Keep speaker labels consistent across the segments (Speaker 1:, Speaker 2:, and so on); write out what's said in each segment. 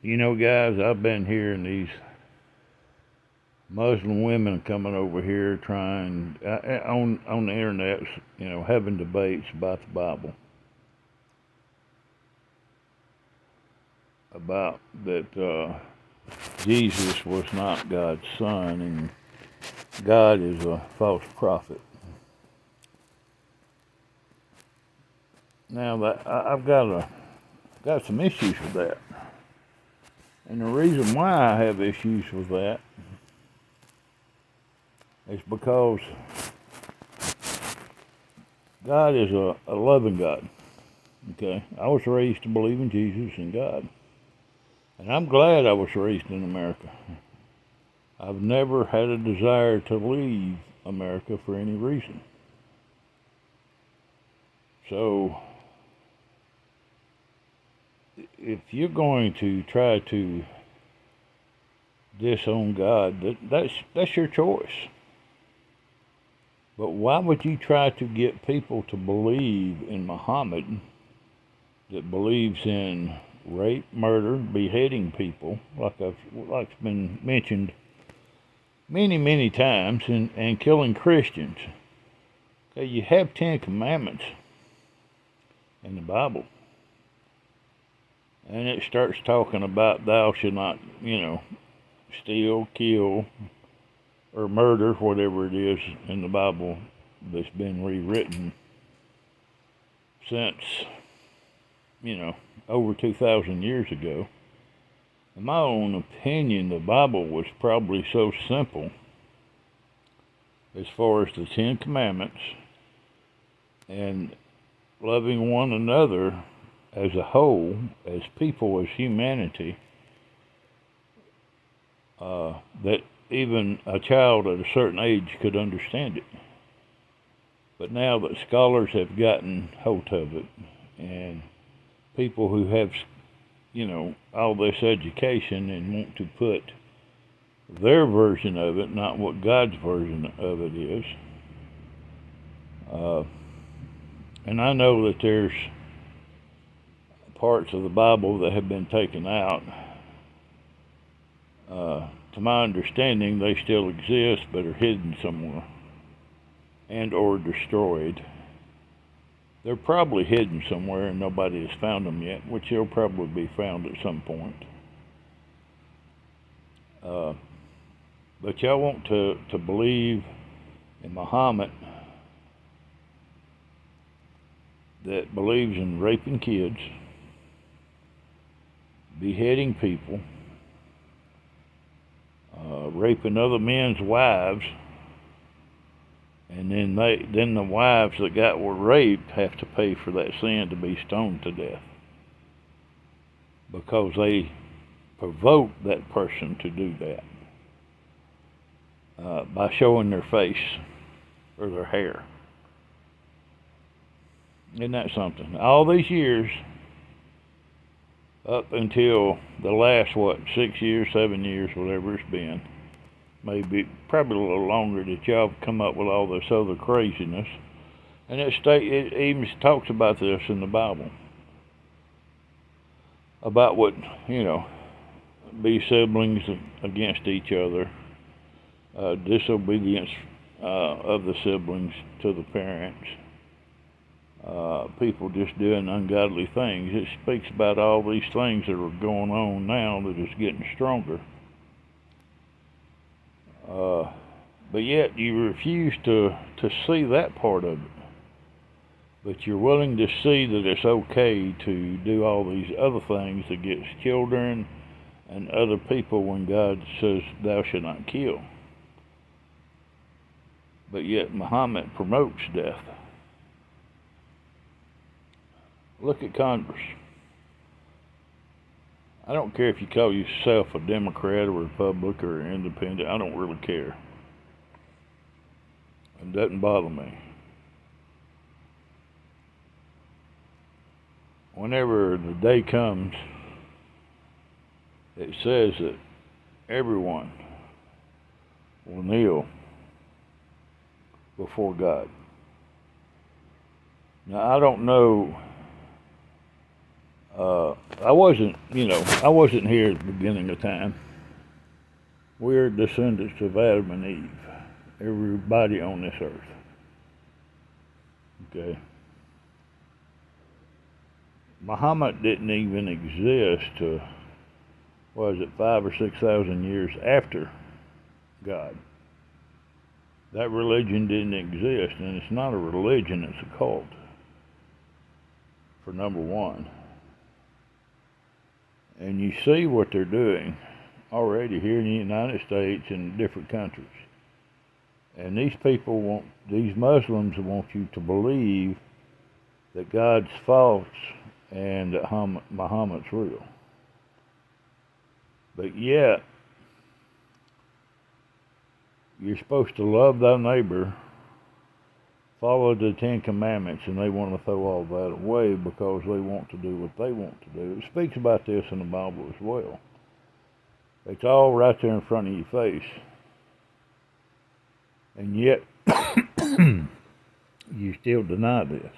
Speaker 1: You know, guys, I've been hearing these Muslim women coming over here trying on the internet, having debates about the Bible, about that Jesus was not God's son and God is a false prophet. Now, I've got some issues with that, and the reason why I have issues with that is because God is a loving God. Okay, I was raised to believe in Jesus and God, and I'm glad I was raised in America. I've never had a desire to leave America for any reason. So, if you're going to try to disown God, that's your choice. But why would you try to get people to believe in Muhammad, that believes in rape, murder, beheading people, like it's been mentioned many times, and killing Christians? Okay, you have 10 commandments in the Bible, and it starts talking about thou shalt not, steal, kill, or murder, whatever it is in the Bible that's been rewritten since, over 2,000 years ago. In my own opinion, the Bible was probably so simple as far as the 10 Commandments and loving one another as a whole, as people, as humanity, that even a child at a certain age could understand it. But now that scholars have gotten hold of it, and people who have, all this education and want to put their version of it, not what God's version of it is. And I know that there's parts of the Bible that have been taken out. To my understanding, they still exist, but are hidden somewhere and or destroyed. They're probably hidden somewhere and nobody has found them yet, which they'll probably be found at some point. But y'all want to believe in Muhammad, that believes in raping kids, beheading people, raping other men's wives, and then the wives that were raped have to pay for that sin to be stoned to death because they provoked that person to do that by showing their face or their hair. Isn't that something? All these years, up until the last 6 years, 7 years, whatever it's been, maybe probably a little longer, that y'all have come up with all this other craziness, and it even talks about this in the Bible about what be siblings against each other, disobedience of the siblings to the parents. People just doing ungodly things. It speaks about all these things that are going on now that is getting stronger. But yet you refuse to see that part of it. But you're willing to see that it's okay to do all these other things against children and other people when God says thou shalt not kill. But yet Muhammad promotes death. Look at Congress. I don't care if you call yourself a Democrat or Republican or Independent. I don't really care. It doesn't bother me. Whenever the day comes, it says that everyone will kneel before God. Now, I don't know I wasn't, I wasn't here at the beginning of time. We're descendants of Adam and Eve. Everybody on this earth. Okay. Muhammad didn't even exist to, 5 or 6,000 years after God. That religion didn't exist, and it's not a religion, it's a cult, for number one. And you see what they're doing already here in the United States and different countries. And these Muslims want you to believe that God's false and that Muhammad's real. But yet, you're supposed to love thy neighbor, follow the Ten Commandments, and they want to throw all that away because they want to do what they want to do. It speaks about this in the Bible as well. It's all right there in front of your face. And yet, you still deny this.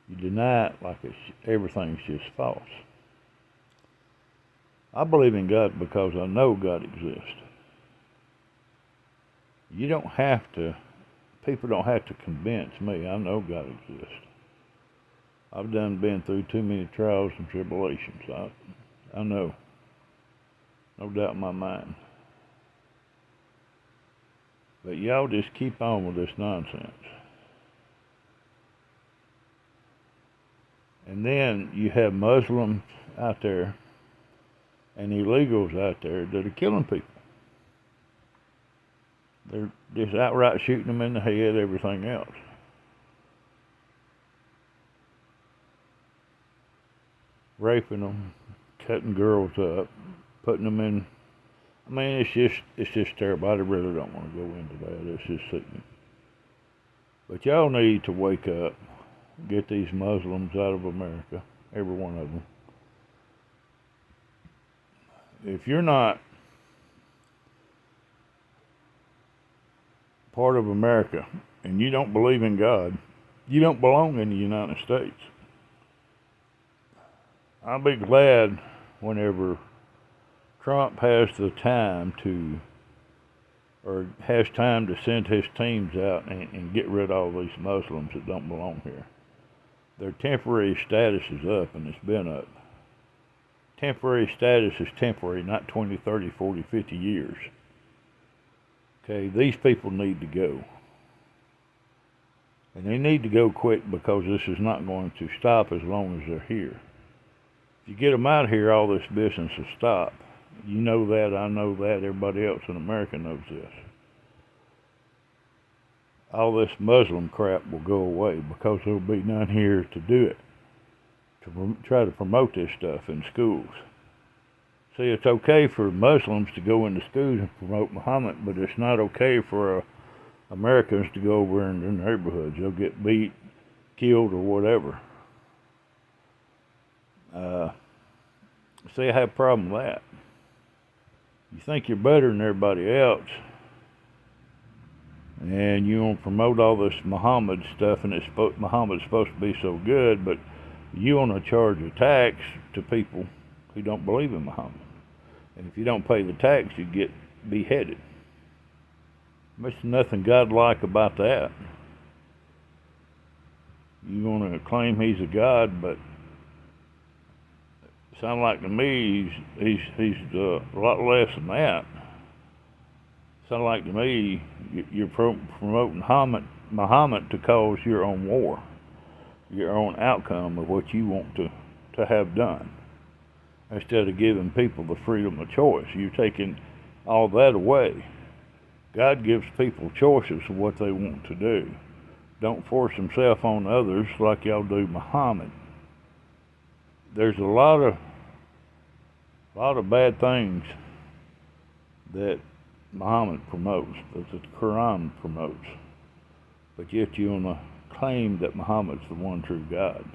Speaker 1: You deny it like everything's just false. I believe in God because I know God exists. You don't have to, people don't have to convince me. I know God exists. I've been through too many trials and tribulations. I know. No doubt in my mind. But y'all just keep on with this nonsense. And then you have Muslims out there and illegals out there that are killing people. They're just outright shooting them in the head, everything else. Raping them, cutting girls up, putting them in. I mean, it's just terrible. I really don't want to go into that. It's just sickening. But y'all need to wake up, get these Muslims out of America, every one of them. If you're not part of America and you don't believe in God, you don't belong in the United States. I'll be glad whenever Trump has the time has time to send his teams out and get rid of all these Muslims that don't belong here. Their temporary status is up, and it's been up. Temporary status is temporary, not 20, 30, 40, 50 years. Okay, these people need to go. And they need to go quick because this is not going to stop as long as they're here. If you get them out of here, all this business will stop. You know that, I know that, everybody else in America knows this. All this Muslim crap will go away because there'll be none here to do it, to try to promote this stuff in schools. See, it's okay for Muslims to go into schools and promote Muhammad, but it's not okay for Americans to go over in their neighborhoods. They'll get beat, killed, or whatever. See, I have a problem with that. You think you're better than everybody else, and you want to promote all this Muhammad stuff, and Muhammad's supposed to be so good, but you want to charge a tax to people who don't believe in Muhammad. And if you don't pay the tax, you get beheaded. There's nothing godlike about that. You want to claim he's a god, but it sounds like to me he's a lot less than that. Sounds like to me you're promoting Muhammad to cause your own war, your own outcome of what you want to have done. Instead of giving people the freedom of choice, you're taking all that away. God gives people choices of what they want to do. Don't force himself on others like y'all do Muhammad. There's a lot of bad things that Muhammad promotes, that the Quran promotes, but yet you want to claim that Muhammad's the one true God.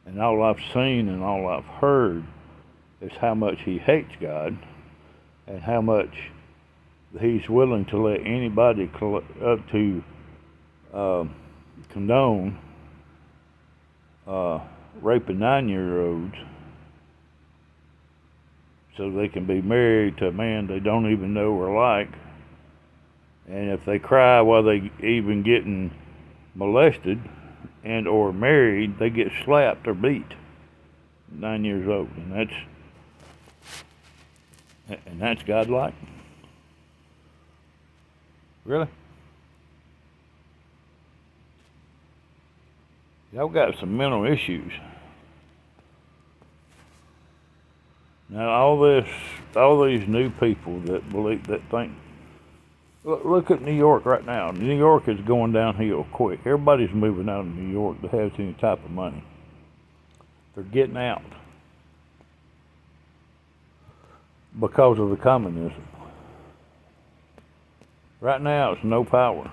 Speaker 1: And all I've seen and all I've heard is how much he hates God and how much he's willing to let anybody condone raping 9-year-olds so they can be married to a man they don't even know or like. And if they cry while they even getting molested and or married, they get slapped or beat. 9 years old, and that's godlike. Really? Y'all got some mental issues. Now all these new people that think. Look at New York right now. New York is going downhill quick. Everybody's moving out of New York that has any type of money. They're getting out because of the communism. Right now, it's no power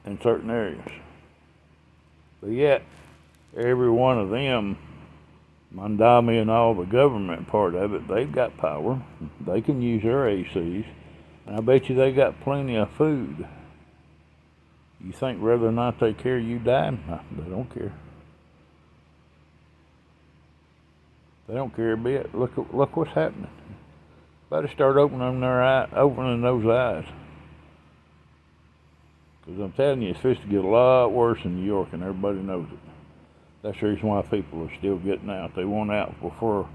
Speaker 1: in certain areas. But yet, every one of them, Mandami and all the government part of it, they've got power. They can use their ACs. And I bet you they got plenty of food. You think whether or not they care you dying? No, they don't care. They don't care a bit. Look what's happening. Better start opening those eyes. Because I'm telling you, it's supposed to get a lot worse in New York, and everybody knows it. That's the reason why people are still getting out. They want out before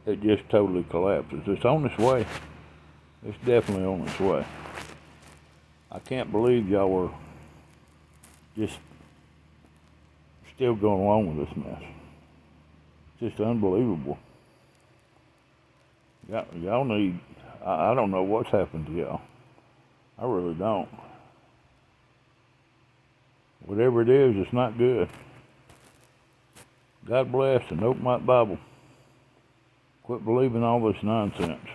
Speaker 1: it just totally collapses. It's on its way. It's definitely on its way. I can't believe y'all were just still going along with this mess. It's just unbelievable. Y'all need, I don't know what's happened to y'all. I really don't. Whatever it is, it's not good. God bless, and open my Bible. Quit believing all this nonsense.